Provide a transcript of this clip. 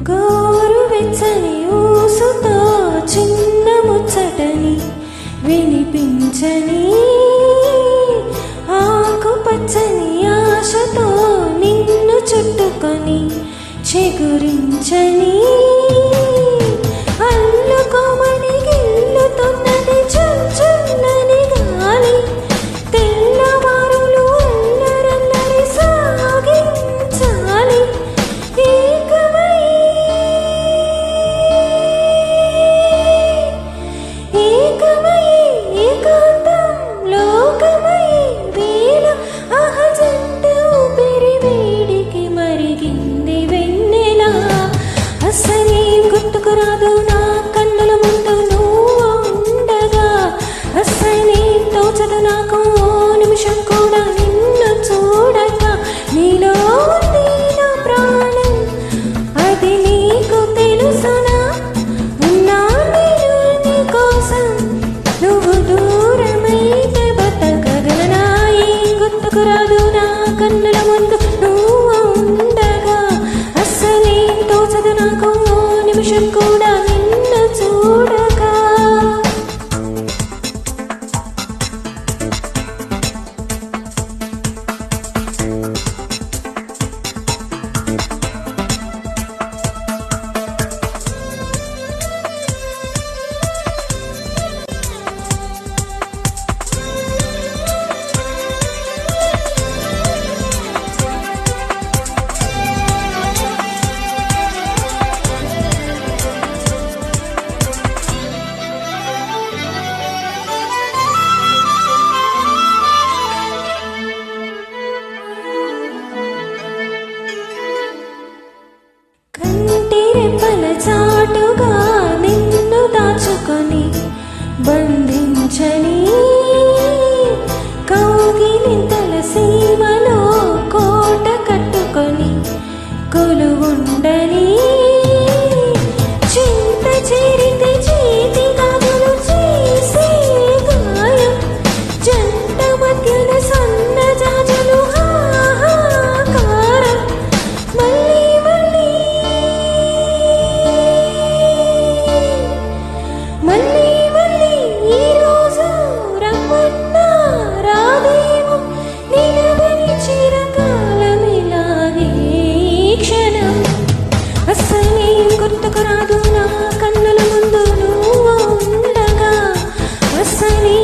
గోరువెచ్చని ఊసుతో చిన్న ముచ్చటని వినిపించని ఆకుపచ్చని ఆశతో నిన్ను చుట్టుకొని చిగురించని అల్లుకోమని గిల్లుతున్నది చుల్చుల్లని గాలి తెల్లవారులు అల్లరల్లరి సాగించాలి రాదు నా కన్నుల ముందు నువ్వు ఉండగా అస్సలే తోచదు నాకు నిమిషం కూడా నిన్ను చూడక నీలో ఉంది నా ప్రాణం అది నీకు తెలుసునా ఉన్నా నేను నీ కోసం నువ్వు దూరమైతే బతకగలనా గుర్తుకు రాదు నా కన్నుల ముందు నువ్వు ఉండగా అస్సలే తోచదు నాకు నిమిషం కూడా నిన్ను చూడక చాటుగా నిన్ను దాచుకొని బంధించని కౌగిలింతల సీమలో కోట కట్టుకొని కొలువుండని చింత చేరితే చేతి గాజులు చేసే గాయం జంట మధ్యన సన్న జాజులు హాహాకారం గుర్తుకు రాదు నా కన్నుల ముందు నువ్వు ఉండగా అస్సలే